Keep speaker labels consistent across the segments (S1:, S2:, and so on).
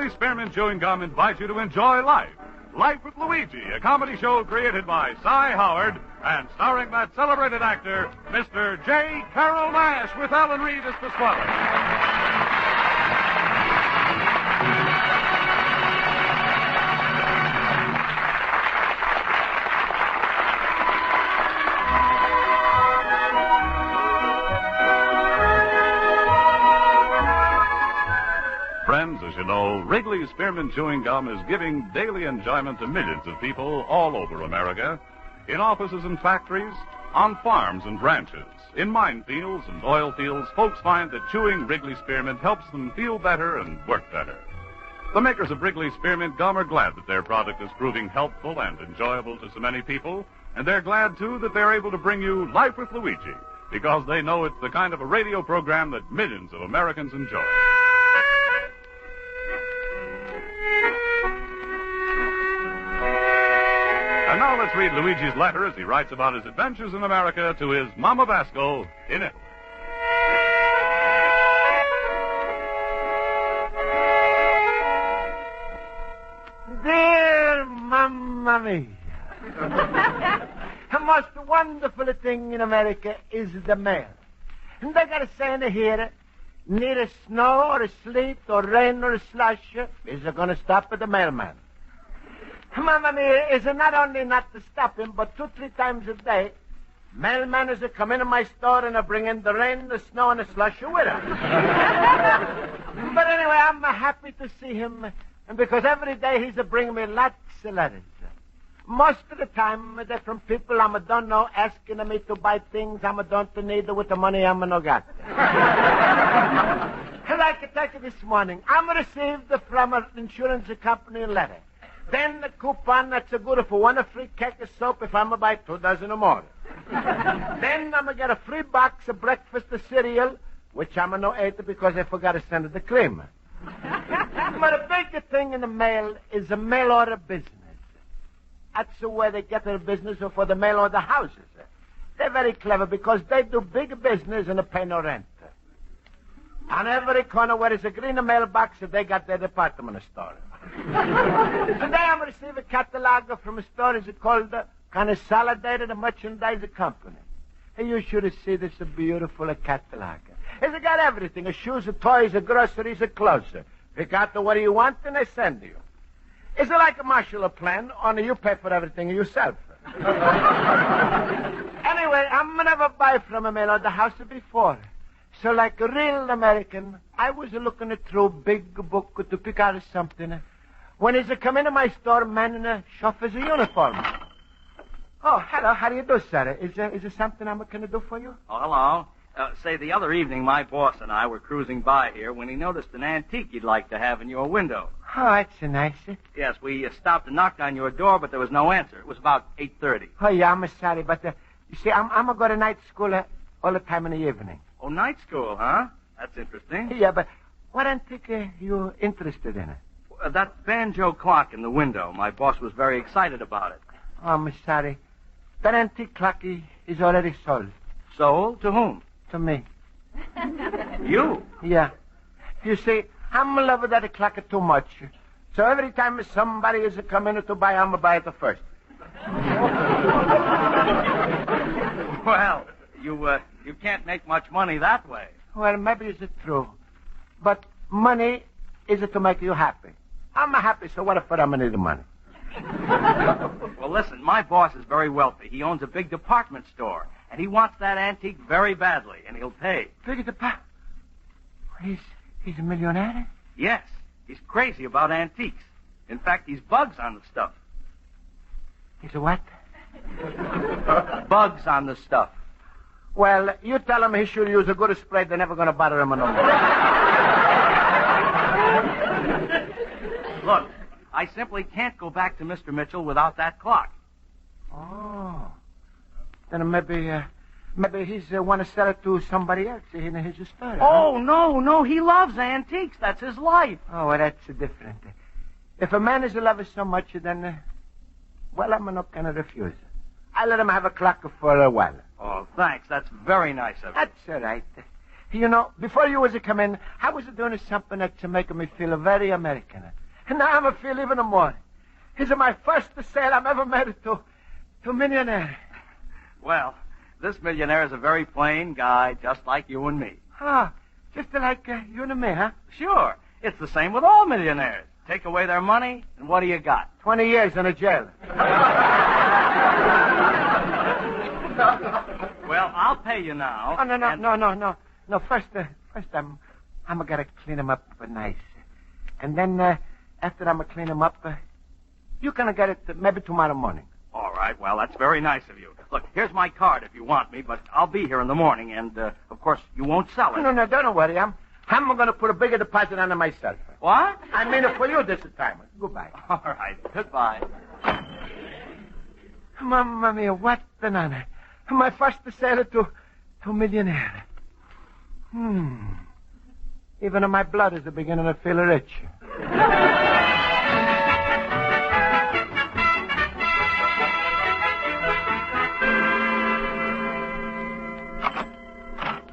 S1: Wrigley Spearmint Chewing Gum invites you to enjoy life. Life with Luigi, a comedy show created by Cy Howard and starring that celebrated actor, Mr. J. Carrol Naish, with Alan Reed as Pasquale. Friends, as you know, Wrigley Spearmint Chewing Gum is giving daily enjoyment to millions of people all over America, in offices and factories, on farms and ranches, in minefields and oil fields. Folks find that chewing Wrigley Spearmint helps them feel better and work better. The makers of Wrigley Spearmint Gum are glad that their product is proving helpful and enjoyable to so many people, and they're glad, too, that they're able to bring you Life with Luigi, because they know it's the kind of a radio program that millions of Americans enjoy. And now let's read Luigi's letter as he writes about his adventures in America to his Mama Basco in Italy.
S2: Dear Mamma Mia, the most wonderful thing in America is the mail. And they got a saying here, neither snow or sleet or rain or slush is going to stop the mailman. Mamma Mia, is not only not to stop him, but 2-3 times a day, mailman is to come into my store and bring in the rain, the snow, and the slush with him. But anyway, I'm happy to see him, because every day he's bringing me lots of letters. Most of the time, they're from people I don't know, asking me to buy things I don't need with the money I'm no got. Like I tell you this morning, I received from an insurance company a letter. Then the coupon that's good for one free cake of soap if I'm going to buy 2 dozen or more. Then I'm going to get a free box of breakfast of cereal, which I'm going to eat because I forgot to send it the cream. But a big thing in the mail is a mail order business. That's the way they get their business for the mail order houses. They're very clever because they do big business and they pay no rent. On every corner where there's a green mailbox, they got their department store. Today I'm receiving a catalog from a store called Consolidated Merchandise Company. And you should see this beautiful catalog. It's got everything, shoes, toys, groceries, clothes. Pick out what you want and they send you. It's like a Marshall Plan, only you pay for everything yourself. Anyway, I'm never buy from a mail order house before. So like a real American, I was looking through a big book to pick out something. When he's come into my store, man in a chauffeur's uniform. Oh, hello. How do you do, sir? Is there something I'm going to do for you?
S3: Oh, hello. Say, the other evening, my boss and I were cruising by here when he noticed an antique you'd like to have in your window.
S2: Oh, that's nice.
S3: Yes, we stopped and knocked on your door, but there was no answer. It was about 8:30.
S2: Oh, yeah, I'm sorry, but you see, I'm going to go to night school all the time in the evening.
S3: Oh, night school, huh? That's interesting.
S2: Yeah, but what antique you interested in?
S3: That banjo clock in the window. My boss was very excited about it.
S2: Oh, I'm sorry. That antique clock is already sold.
S3: Sold? To whom?
S2: To me.
S3: You?
S2: Yeah. You see, I'm in love with that clock too much. So every time somebody is coming to buy, I'm going to buy it first.
S3: Well, you can't make much money that way.
S2: Well, maybe it's true. But money is to make you happy. I'm happy, so what if I'm going to need the money?
S3: Well, listen, my boss is very wealthy. He owns a big department store, and he wants that antique very badly, and he'll pay.
S2: Big department? He's a millionaire?
S3: Yes. He's crazy about antiques. In fact, he's bugs on the stuff.
S2: He's a what?
S3: Bugs on the stuff.
S2: Well, you tell him he should use a good spray. They're never going to bother him no more.
S3: Look, I simply can't go back to Mr. Mitchell without that clock.
S2: Oh. Then maybe he's want to sell it to somebody else in his store.
S3: Oh, no. He loves antiques. That's his life.
S2: Oh, well, that's different. If a man is loved so much, then, well, I'm not going to refuse. I'll let him have a clock for a while.
S3: Oh, thanks. That's very nice of you.
S2: That's all right. You know, before you was to come in, I was doing something that's making me feel very American. And now I'm feel even more. This is my first sale I'm ever made to a millionaire.
S3: Well, this millionaire is a very plain guy, just like you and me.
S2: Ah, just like you and me, huh?
S3: Sure. It's the same with all millionaires. Take away their money, and what do you got? 20
S2: years in a jail.
S3: Well, I'll pay you now.
S2: Oh, no. No, first I'm gonna clean him up nice. And then, after I'm gonna clean him up, you gonna get it maybe tomorrow morning.
S3: All right, well, that's very nice of you. Look, here's my card if you want me, but I'll be here in the morning, and, of course, you won't sell it.
S2: No, don't worry. I'm gonna put a bigger deposit on it myself.
S3: What?
S2: I mean it for you this time. Goodbye.
S3: All right, goodbye.
S2: Mamma mia, what banana. My first sale to a millionaire. Even my blood is beginning to feel rich.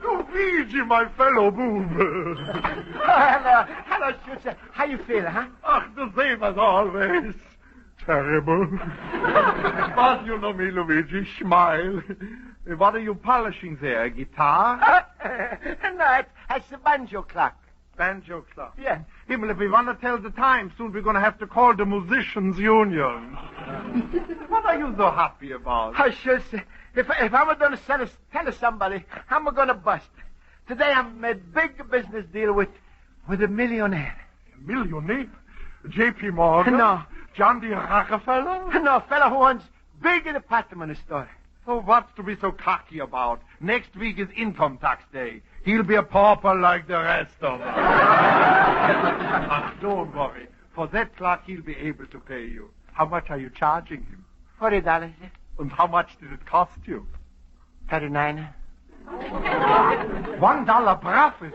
S4: Luigi, my fellow boob.
S2: Hello, Schutzer. How you feel, huh?
S4: Ach, the same as always. Terrible. But you know me, Luigi. Smile. What are you polishing there? A guitar?
S2: No, it's a banjo clock.
S4: Banjo clock?
S2: Yeah.
S4: Himmel, if we want to tell the time, soon we're going to have to call the Musicians' Union. What are you so happy about?
S2: Oh, Schutzer, if I'm going to tell somebody, I'm going to bust. Today I made a big business deal with a millionaire.
S4: A millionaire? J.P. Morgan?
S2: No.
S4: John D. Rockefeller?
S2: No, fella who owns big department store.
S4: So what's to be so cocky about? Next week is income tax day. He'll be a pauper like the rest of us. Don't worry. For that clock, he'll be able to pay you. How much are you charging him?
S2: $40.
S4: And how much did it cost you?
S2: $39.
S4: $1 profit.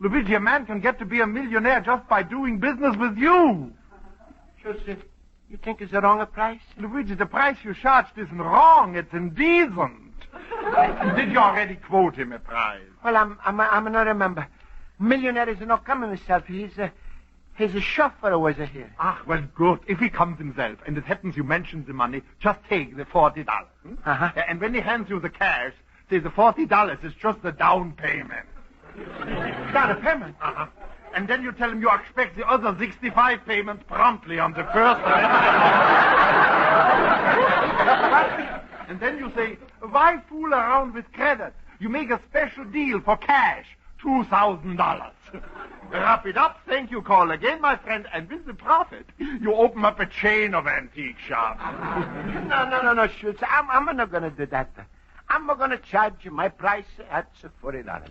S4: Luigi, a man can get to be a millionaire just by doing business with you.
S2: Joseph, you think it's the wrong price?
S4: Luigi, the price you charged isn't wrong. It's indecent. Did you already quote him a price?
S2: Well, I'm not remember. Millionaire is not coming himself. He's a chauffeur who was here.
S4: Ah, well, good. If he comes himself, and it happens you mentioned the money, just take the $40.
S2: Uh-huh.
S4: And when he hands you the cash, say the $40 is just the down payment.
S2: Down payment?
S4: Uh-huh. And then you tell him you expect the other 65 payments promptly on the first. And then you say, why fool around with credit? You make a special deal for cash, $2,000. Wrap it up, thank you, call again, my friend, and with the profit, you open up a chain of antique shops.
S2: No, Schultz, I'm not going to do that. I'm going to charge you my price at $40.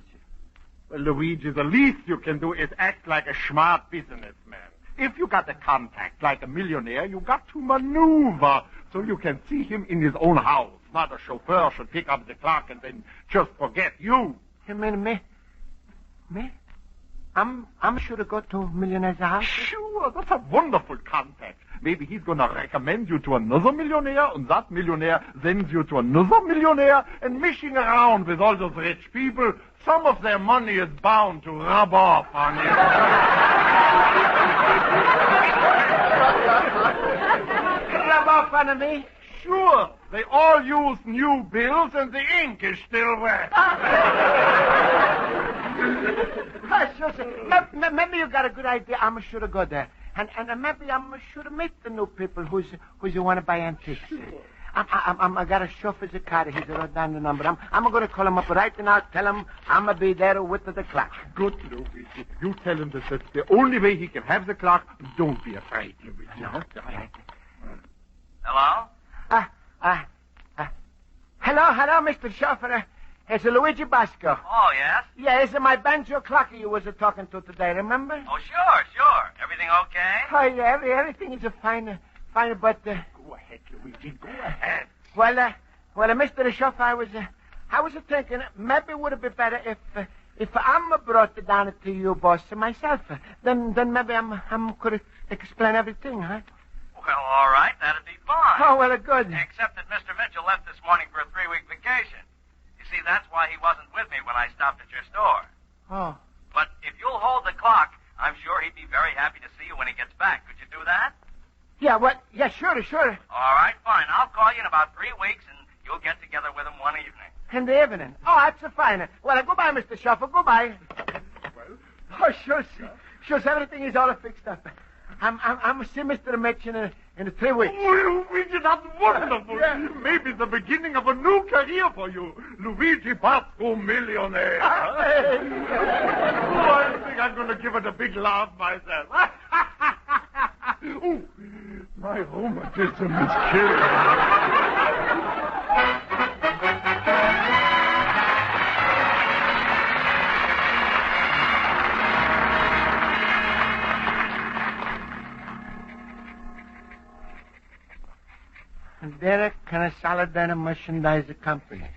S4: Well, Luigi, the least you can do is act like a smart businessman. If you got a contact like a millionaire, you got to maneuver so you can see him in his own house. Not a chauffeur should pick up the clock and then just forget you.
S2: You mean me? Me? I'm sure to go to millionaire's house.
S4: Sure, that's a wonderful contact. Maybe he's going to recommend you to another millionaire, and that millionaire sends you to another millionaire, and mishing around with all those rich people, some of their money is bound to rub off on you.
S2: Rub off on me?
S4: Sure. They all use new bills, and the ink is still wet.
S2: Maybe you got a good idea. I'm sure to go there. And maybe I'm sure to meet the new people who's you want to buy antiques. I got a chauffeur's car. He's wrote down the number. I'm going to call him up right now. Tell him I'm going to be there with the clock.
S4: Good, Luigi. You tell him that's the only way he can have the clock. Don't be afraid, Luigi.
S2: No?
S3: Hello?
S2: Hello, Mr. Chauffeur. It's Luigi Basco.
S3: Oh, yes?
S2: Yeah, it's my banjo clock you was talking to today, remember?
S3: Oh, sure. Everything okay?
S2: Oh, yeah, everything is fine, but...
S4: Go ahead, Luigi, go ahead.
S2: Well, Mr. Chauffeur, I was thinking maybe it would be better if I'm brought down to you, boss, myself. Then maybe I'm could explain everything, huh?
S3: Well, all right, that'd be fine.
S2: Oh, well, good.
S3: Except that Mr. Mitchell left this morning for a 3-week vacation. You see, that's why he wasn't with me when I stopped at your store.
S2: Oh.
S3: But if you'll hold the clock, I'm sure he'd be very happy to see you when he gets back. Could you do that?
S2: Yeah, what? Yeah, sure.
S3: All right, fine. I'll call you in about 3 weeks, and you'll get together with him one evening.
S2: In the evening. Oh, that's a fine. Well, goodbye, Mr. Shuffle. Goodbye.
S4: Well?
S2: Oh, sure, everything is all fixed up. I'm see Mr. Mitch in 3 weeks.
S4: Oh, Luigi, that's wonderful. Yeah. Maybe the beginning of a new career for you. Luigi Basco, millionaire. I think I'm going to give it a big laugh myself. Ooh, my rheumatism is killing me.
S2: Derek and Saladana Merchandise Company.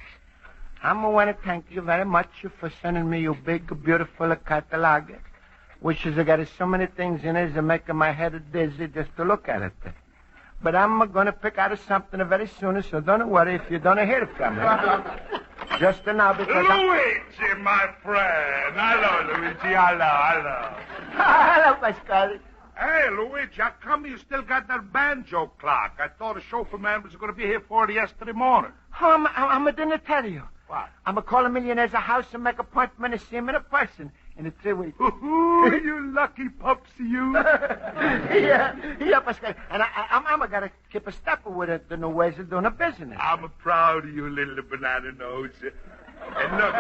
S2: I want to thank you very much for sending me your big, beautiful catalog, which has got so many things in it that making my head dizzy just to look at it. But I'm going to pick out something very soon, so don't worry if you don't hear from me. Just now, because
S4: Luigi, my friend. Hello, Luigi. Hello.
S2: Hello, Pasquale.
S4: Hey, Luigi, how come you still got that banjo clock? I thought a chauffeur man was going to be here for it yesterday morning.
S2: Oh, I'm didn't tell you.
S4: What?
S2: I'm going to call a millionaire's house and make an appointment to see him in person in 3 weeks.
S4: Ooh, you lucky pups, you.
S2: yeah, Pasquale. And I'm going to keep a step with the new ways of doing a business.
S4: I'm proud of you, little banana nose. And look,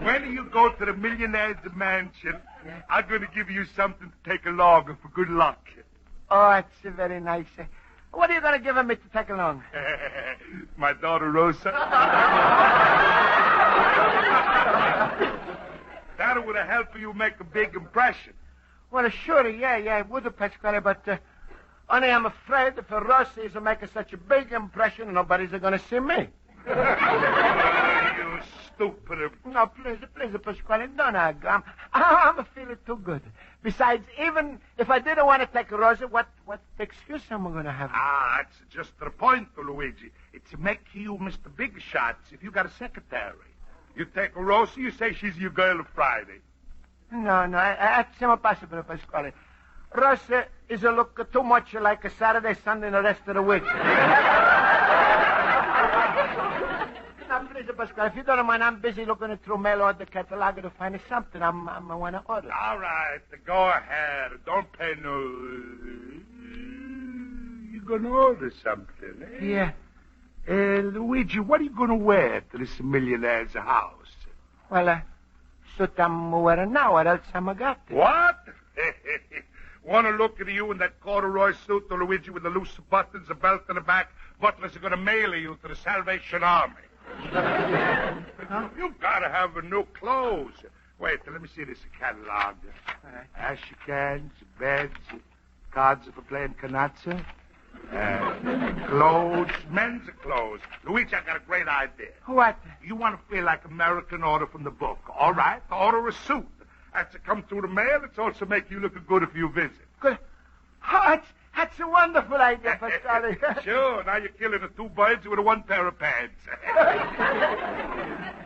S4: when you go to the millionaire's mansion, I'm going to give you something to take along for good luck.
S2: Oh, that's very nice. What are you going to give me to take along?
S4: My daughter, Rosa. That would help you make a big impression.
S2: Well, sure, yeah, it would, Pasquale, but only I'm afraid if Rosa is making such a big impression, nobody's going to see me.
S4: You stupid.
S2: No, please, Pasquale, don't argue. I'm feeling too good. Besides, even if I didn't want to take Rosa, what excuse am I going to have?
S4: That's just the point, Luigi. It's to make you Mr. Big Shots if you got a secretary. You take Rosa, you say she's your girl of Friday.
S2: No, that's impossible, Pasquale. Rosa is a look too much like a Saturday, Sunday, and the rest of the week. Now, please, Pasquale, if you don't mind, I'm busy looking through mail order catalog to find something I want to order.
S4: All right, go ahead. Don't pay no... You're going to order something, eh?
S2: Yeah.
S4: Luigi, what are you going to wear to this millionaire's house?
S2: Well, suit I'm wearing now, or else I'm a got it.
S4: What? Want to look at you in that corduroy suit, Luigi, with the loose buttons, a belt in the back? Butlers are going to mail you to the Salvation Army.
S2: Huh?
S4: You've got to have new clothes. Wait, let me see this catalog.
S2: All right.
S4: Ash cans, beds, cards for playing canazza, clothes, men's clothes. Luigi, I got a great idea.
S2: What?
S4: You want to feel like American, order from the book. All right, order a suit. That's to come through the mail. It's also make you look good if you visit.
S2: Good. Oh, that's a wonderful idea, Pasquale.
S4: Sure, now you're killing the two birds with one pair of pants.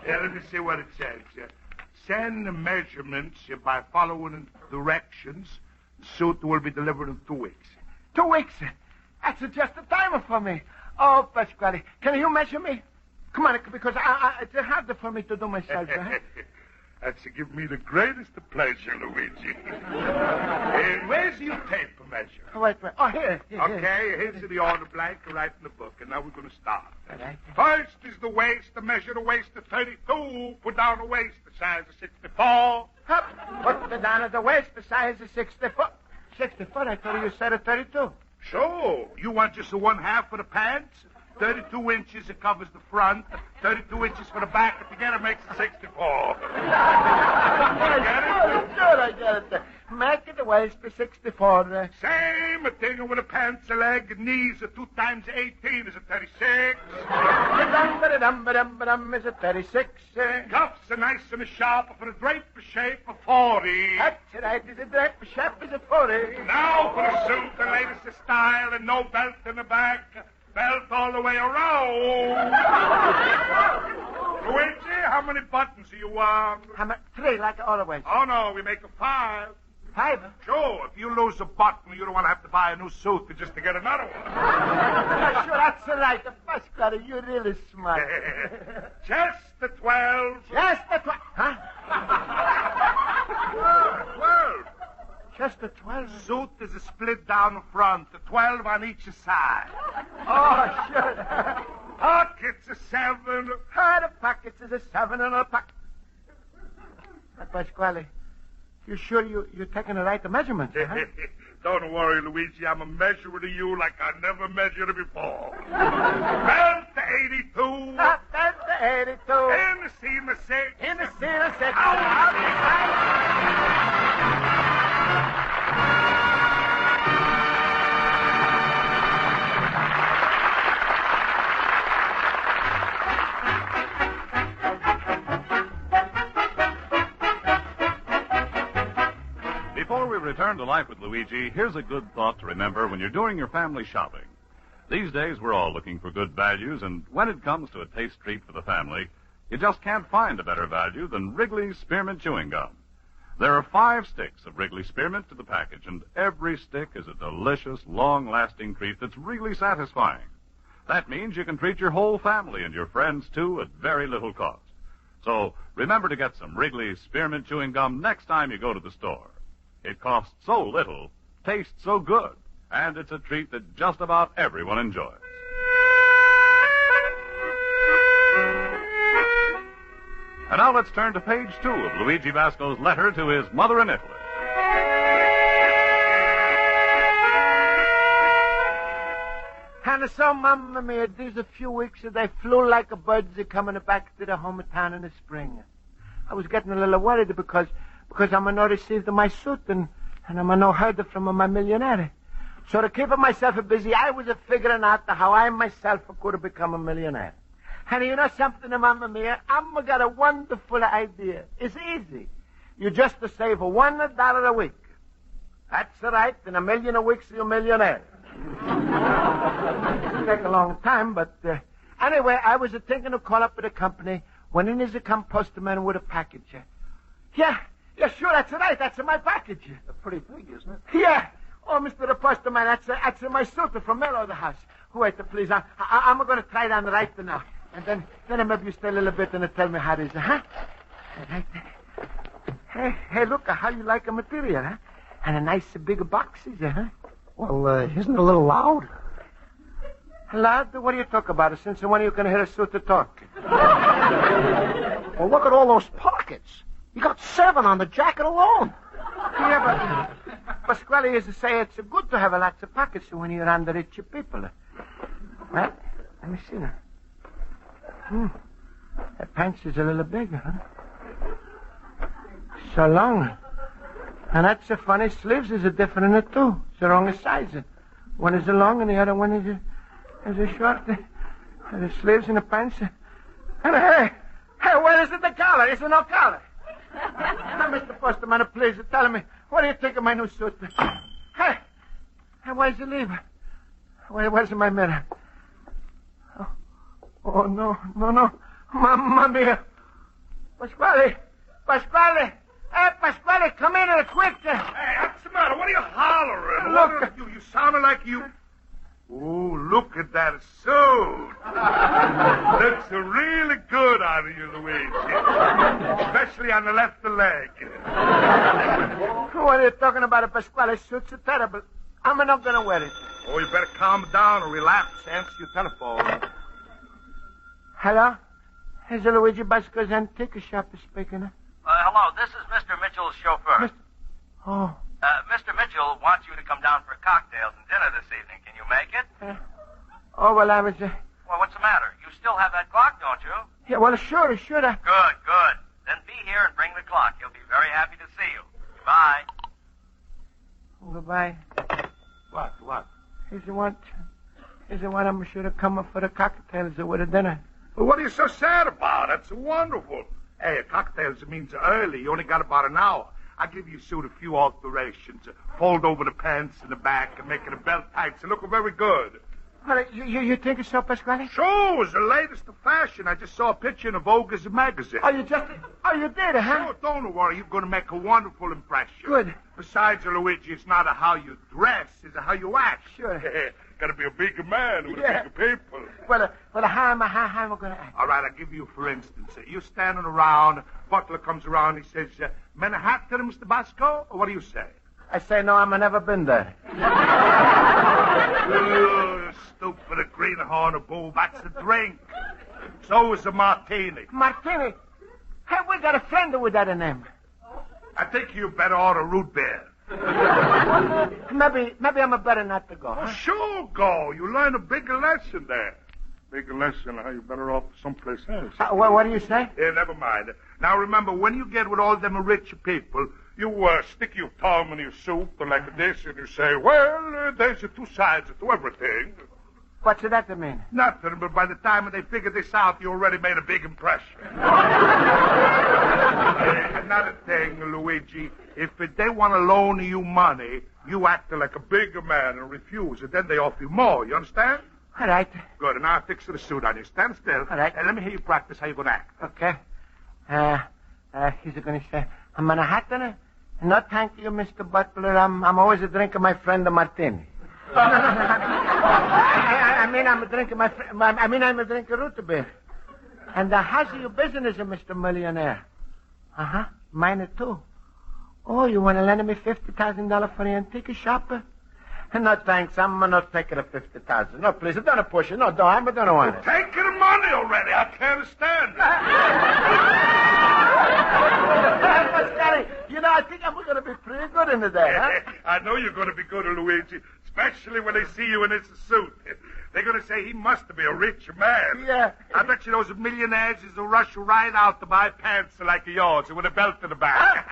S4: Let me see what it says. Send the measurements by following directions. The suit will be delivered in 2 weeks.
S2: 2 weeks? That's just the time for me. Oh, Pasquale, can you measure me? Come on, because it's hard for me to do myself.
S4: That's to give me the greatest of pleasure, Luigi. Where's your tape measure?
S2: Wait. Oh, here.
S4: Okay, here's the order blank right in the book, and now we're going to start.
S2: All right.
S4: First is the waist. The measure the waist to 32. Put down the waist, the size of 64.
S2: Put the down of the waist, the size of 64. 64? I thought you said a 32.
S4: Sure. You want just the 1/2 of the pants? 32 inches, it covers the front. 32 inches for the back. Together makes it 64.
S2: Sure, I get it. Make it the waist to 64.
S4: Same thing with the pants, the leg, and knees. 2 times 18 is a 36.
S2: Is it 36?
S4: Cuffs are nice and sharp for the drape shape of 40.
S2: That's right. Is it drape shape? Is it 40?
S4: Now for the suit, the latest style, and no belt in the back. Belt all the way around. Luigi, how many buttons do you want?
S2: Three, like always.
S4: Oh, no, we make a 5.
S2: 5?
S4: Sure, if you lose a button, you don't want to have to buy a new suit just to get another one.
S2: Sure, that's all right. Pasquale, you're really smart.
S4: Just the 12.
S2: Just the 12. Huh?
S4: 12.
S2: Just the 12?
S4: Suit is a split down the front, the 12 on each side.
S2: Oh, sure.
S4: Pockets a 7.
S2: The pockets is a 7 and a pocket. Pasquale, you sure you're taking the right measurements, huh?
S4: Don't worry, Luigi. I'm a measurer to you like I never measured before. Belt to 82.
S2: Belt to 82.
S4: In the seam of 6.
S2: In the seam of 6.
S1: Before we return to life with Luigi, here's a good thought to remember when you're doing your family shopping. These days, we're all looking for good values, and when it comes to a taste treat for the family, you just can't find a better value than Wrigley's Spearmint Chewing Gum. There are 5 sticks of Wrigley Spearmint to the package, and every stick is a delicious, long-lasting treat that's really satisfying. That means you can treat your whole family and your friends, too, at very little cost. So remember to get some Wrigley's Spearmint Chewing Gum next time you go to the store. It costs so little, tastes so good, and it's a treat that just about everyone enjoys. And now let's turn to page 2 of Luigi Basco's letter to his mother in Italy.
S2: And so, Mamma Mia, these a few weeks that I flew like a bird coming back to the hometown in the spring. I was getting a little worried because I'm not received my suit and I'm no heard from my millionaire. So to keep myself busy, I was figuring out how I myself could become a millionaire. And you know something, Mamma Mia? I'm got a wonderful idea. It's easy. You just save $1 a week. That's right. In a million a week, you're a millionaire. It'll take a long time, but anyway, I was thinking of call up at the company when in is a postman with a package. Yeah, sure, that's right. That's my package.
S3: It's pretty big, isn't it?
S2: Yeah. Oh, Mr. the Postman, that's my suit from Mellow the house. Wait, please. I'm going to try it on right now. And then maybe you stay a little bit and tell me how it is, huh? Right there. Hey, look, how you like the material, huh? And a nice big box, is it, huh?
S3: Well, isn't it a little loud?
S2: Loud? What do you talk about? Since when are you going to hear a suit to talk?
S3: Well, look at all those pockets. You got 7 on the jacket alone.
S2: Yeah, but Pasquale used to say it's good to have lots of pockets when you're under rich people. Well, let me see now. That pants is a little bigger, huh? So long. And that's so funny. Sleeves is different too. It's the wrong size. One is long and the other one is a short. The sleeves and the pants. And hey, where is the collar? Is there no collar? Now, Mr. Postman, please tell me, what do you think of my new suit? Hey, where's the lever? Where's my mirror? Oh, no. Mamma mia. Pasquale. Hey, Pasquale, come in here quick.
S4: Hey, what's the matter? What are you hollering?
S2: Look.
S4: You sounded like you... Ooh, look at that suit. Looks really good on you, Luigi. Especially on the left leg.
S2: What are you talking about? Pasquale, suit's terrible. I'm not going to wear it.
S4: Oh, you better calm down or relapse. Answer your telephone.
S2: Hello? Is it Luigi Basco's antique shop speaking?
S3: Hello, this is Mr. Mitchell's chauffeur.
S2: Oh.
S3: Mr. Mitchell wants you to come down for cocktails and dinner this evening. Can you make it?
S2: Well, I was...
S3: Well, what's the matter? You still have that clock, don't you?
S2: Yeah, well, sure.
S3: Good. Then be here and bring the clock. He'll be very happy to see you. Goodbye.
S2: Goodbye.
S4: What?
S2: Is the one I'm sure to come up for the cocktails with a dinner.
S4: Well, what are you so sad about? That's wonderful. Hey, cocktails means early. You only got about an hour. I'll give you suit a few alterations. Fold over the pants in the back and make it a belt tight so look very good.
S2: Well, you think so, Pasquale?
S5: Sure, it's the latest of fashion. I just saw a picture in a Vogue's magazine.
S2: Oh, you did, huh?
S5: Sure, don't worry. You're going to make a wonderful impression.
S2: Good.
S5: Besides, Luigi, it's not how you dress, it's how you act.
S2: Sure.
S5: Got to be a bigger man with
S2: Yeah.
S5: a bigger people.
S2: Well, how am I going to act?
S5: All right, I'll give you, for instance, you're standing around, butler comes around, he says, Manhattan, Mr. Basco? Or what do you say?
S2: I say no, I've never been there.
S5: Oh, stupid greenhorn of bull, that's a drink. So is a martini.
S2: Martini? Hey, we got a friend with that name.
S5: I think you better order root beer.
S2: Maybe I'm a better not to go.
S5: Oh,
S2: Huh?
S5: sure, go. You learn a bigger lesson there. Bigger lesson, how you better off someplace else.
S2: What do you say?
S5: Yeah, never mind. Now, remember, when you get with all them rich people, you stick your thumb in your soup like this, and you say, well, there's two sides to everything.
S2: What's that mean?
S5: Nothing, but by the time they figure this out, you already made a big impression. Another thing, Luigi, if they want to loan you money, you act like a bigger man and refuse, and then they offer you more, you understand?
S2: All right.
S5: Good, and now I'll fix the suit on you. Stand still.
S2: All right.
S5: And let me hear you practice how you're going to act.
S2: Okay. He's going to say, I'm Manhattan. No, thank you, Mr. Butler. I'm always drinking my friend a martini. I'm drinking I'm drinking root beer. And how's your business, Mr. Millionaire? Uh-huh. Mine too. Oh, you want to lend me $50,000 for the antique shop? No, thanks. I'm not taking the $50,000. No, please, don't push it. No, I don't want it.
S5: Take the money already. I can't stand it.
S2: Pasquale, I think I'm going to be pretty good in the day, huh?
S5: I know you're going to be good, Luigi, especially when they see you in this suit. They're going to say he must be a rich man.
S2: Yeah.
S5: I bet you those millionaires is will rush right out to buy pants like yours with a belt to the back.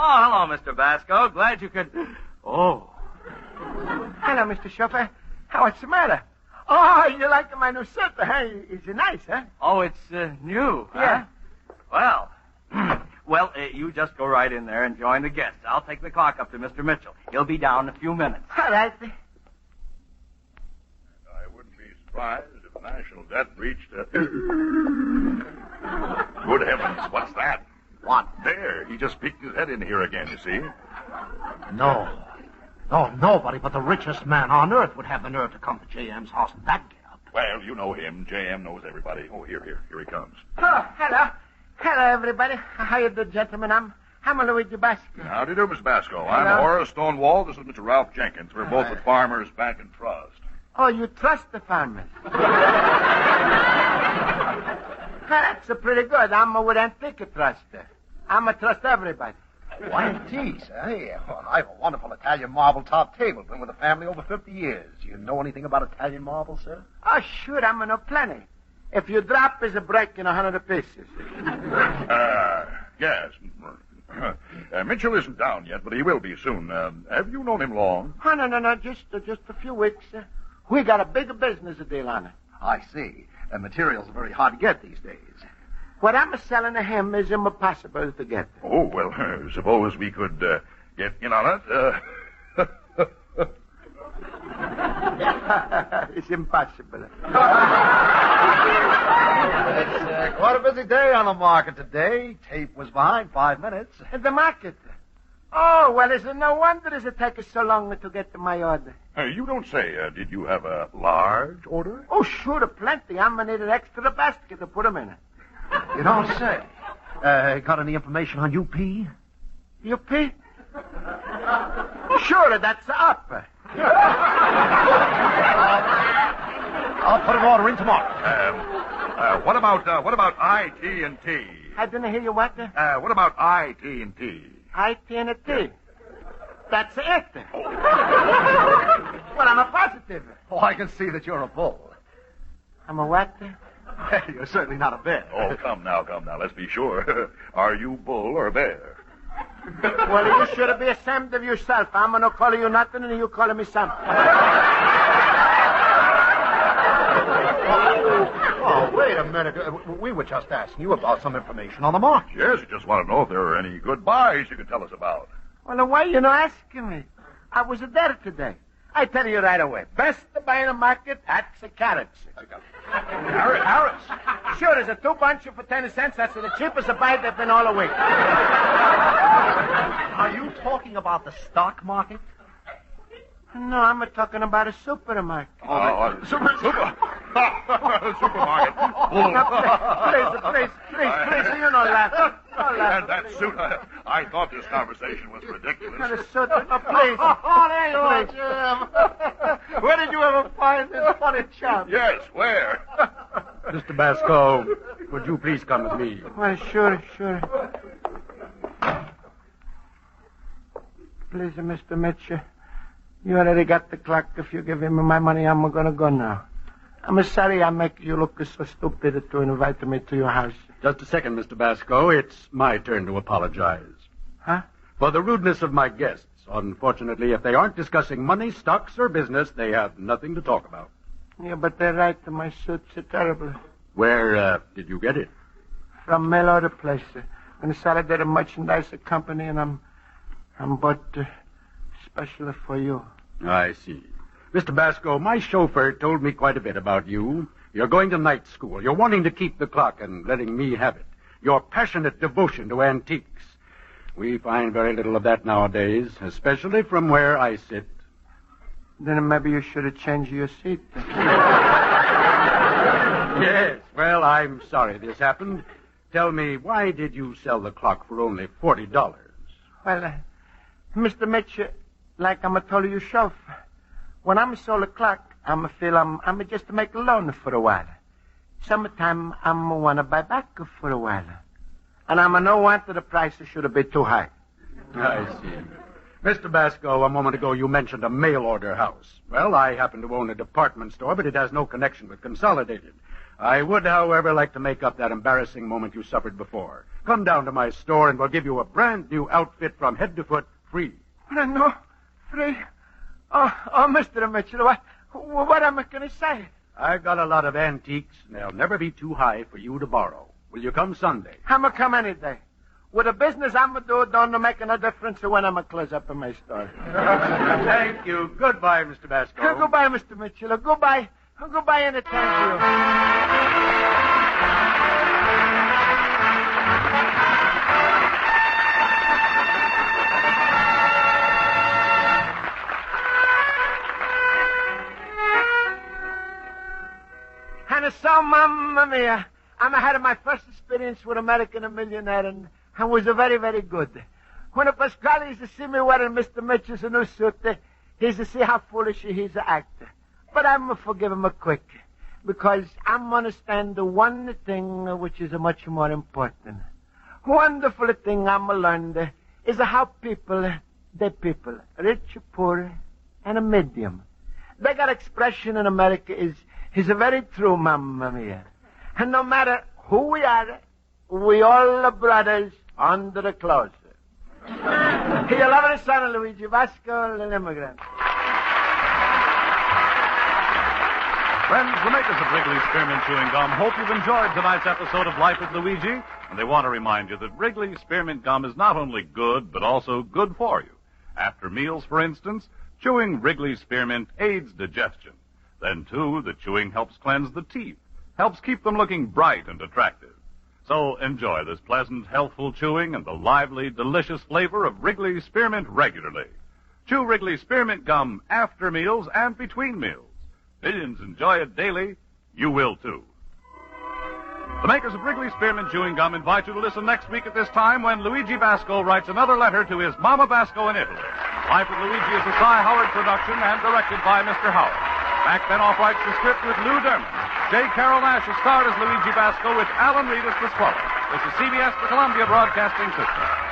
S3: Oh, hello, Mr. Basco. Glad you could... Oh.
S2: Hello, Mr. Chauffeur. What's the matter? Oh, you like my new suit, huh? Is it nice, huh?
S3: Oh, it's new,
S2: Yeah.
S3: Huh? Well, you just go right in there and join the guests. I'll take the clock up to Mr. Mitchell. He'll be down in a few minutes.
S2: All right.
S1: I wouldn't be surprised if national debt reached a... Good heavens, what's that?
S4: What?
S1: There, he just peeked his head in here again, you see.
S4: No. No, nobody but the richest man on earth would have the nerve to come to J.M.'s house in that getup.
S1: Well, you know him. J.M. knows everybody. Oh, here he comes.
S2: Oh, hello. Hello, everybody. How you do, gentlemen? I'm Luigi Basco.
S1: How do you do, Miss Basco? I'm
S2: Hello.
S1: Horace Stonewall. This is Mr. Ralph Jenkins. We're both with Farmers Bank and Trust.
S2: Oh, you trust the farmers? That's pretty good. I'm with Antique Trust. I'm a trust everybody.
S6: Antiques, eh? Well, I have a wonderful Italian marble top table. Been with the family over 50 years. You know anything about Italian marble, sir?
S2: Oh, sure, I'm know plenty. If you drop, it's a break in 100 pieces.
S1: Yes. Mitchell isn't down yet, but he will be soon. Have you known him long?
S2: Oh, no, just a few weeks. We got a big business deal on it.
S6: I see. Materials are very hard to get these days.
S2: What I'm selling to him is impossible to get.
S1: Oh, well, suppose we could get in on it.
S2: It's impossible.
S6: It's quite a busy day on the market today. Tape was behind 5 minutes.
S2: The market. Oh, well, is it no wonder it takes so long to get to my order?
S1: You don't say. Did you have a large order?
S2: Oh, sure, plenty. I'm going to need an extra basket to put them in.
S6: You don't say. Got any information on UP?
S2: UP? Sure, that's up.
S6: I'll put an order in tomorrow.
S1: What about IT&T?
S2: I didn't hear you what?
S1: What about IT&T?
S2: IT&T. That's it. Well, I'm a positive.
S6: Oh, I can see that you're a bull.
S2: I'm a what?
S6: You're certainly not a bear.
S1: Oh, come now. Let's be sure. Are you bull or bear?
S2: Well, you should be ashamed of yourself. I'm going to call you nothing and you calling me something.
S6: a minute. We were just asking you about some information on the market.
S7: Yes, we just want to know if there are any good buys you can tell us about.
S2: Well, then why you not asking me? I was there today. I tell you right away. Best to buy in the market, that's the carrots.
S7: Carrots?
S2: Sure, there's a 2 bunches for 10 cents. That's the cheapest to buy they've been all the week.
S6: Are you talking about the stock market?
S2: No, I'm talking about a supermarket.
S7: Supermarket.
S2: Please, you know laugh.
S7: And that suit, I thought this conversation was ridiculous.
S2: Not a suit, please.
S6: There you are, Jim. Where did you ever find this funny chap?
S7: Yes, where?
S8: Mr. Basco, would you please come with me?
S2: Well, sure. Please, Mr. Mitchell, you already got the clock. If you give him my money, I'm going to go now. I'm sorry I make you look so stupid to invite me to your house.
S8: Just a second, Mr. Basco. It's my turn to apologize.
S2: Huh?
S8: For the rudeness of my guests. Unfortunately, if they aren't discussing money, stocks, or business, they have nothing to talk about.
S2: Yeah, but they're right. My suit's terrible.
S8: Where did you get it?
S2: From mail order place. In Solidarity Merchandise Company, and I'm bought specially for you.
S8: I see. Mr. Basco, my chauffeur told me quite a bit about you. You're going to night school. You're wanting to keep the clock and letting me have it. Your passionate devotion to antiques. We find very little of that nowadays, especially from where I sit.
S2: Then maybe you should have changed your seat.
S8: Yes, well, I'm sorry this happened. Tell me, why did you sell the clock for only $40?
S2: Well, Mr. Mitchell, like I'm told you yourself, when I'm sold a clock, I'm just to make a loan for a while. Sometime I'm want to buy back for a while. And I'm no want that the price should be too high.
S8: I see. Mr. Basco, a moment ago you mentioned a mail-order house. Well, I happen to own a department store, but it has no connection with Consolidated. I would, however, like to make up that embarrassing moment you suffered before. Come down to my store and we'll give you a brand-new outfit from head to foot, free.
S2: No, free? Oh, Mr. Mitchell, what am I going to say?
S8: I've got a lot of antiques, and they'll never be too high for you to borrow. Will you come Sunday?
S2: I'm going to come any day. With the business I'm going to do, don't make no difference when I'm going to close up in my store.
S8: Thank you. Goodbye, Mr. Basco.
S2: Goodbye, Mr. Mitchell. Goodbye. Goodbye and thank you. And so, Mamma Mia, I had my first experience with American Millionaire, and was very, very good. When Pasquale used to see me wearing Mr. Mitchell's new suit, he used to see how foolish he's an actor. But I'm going to forgive him quick, because I'm understand the one thing which is much more important. Wonderful thing I'm learned is how people, rich, poor, and a medium. They got expression in America is very true, Mamma Mia. And no matter who we are, we all are brothers under the clothes. Your loving son, Luigi Basco, an immigrant.
S1: Friends, the makers of Wrigley's Spearmint Chewing Gum hope you've enjoyed tonight's episode of Life with Luigi, and they want to remind you that Wrigley's Spearmint Gum is not only good, but also good for you. After meals, for instance, chewing Wrigley's Spearmint aids digestion. Then, too, the chewing helps cleanse the teeth, helps keep them looking bright and attractive. So enjoy this pleasant, healthful chewing and the lively, delicious flavor of Wrigley's Spearmint regularly. Chew Wrigley's Spearmint Gum after meals and between meals. Millions enjoy it daily. You will, too. The makers of Wrigley's Spearmint Chewing Gum invite you to listen next week at this time when Luigi Basco writes another letter to his Mama Basco in Italy. Life with Luigi is a Cy Howard production and directed by Mr. Howard. Mac Benoff writes the script with Lou Derman. J. Carrol Naish is starred as Luigi Basco with Alan Reed as Pasquale. This is CBS, the Columbia Broadcasting System.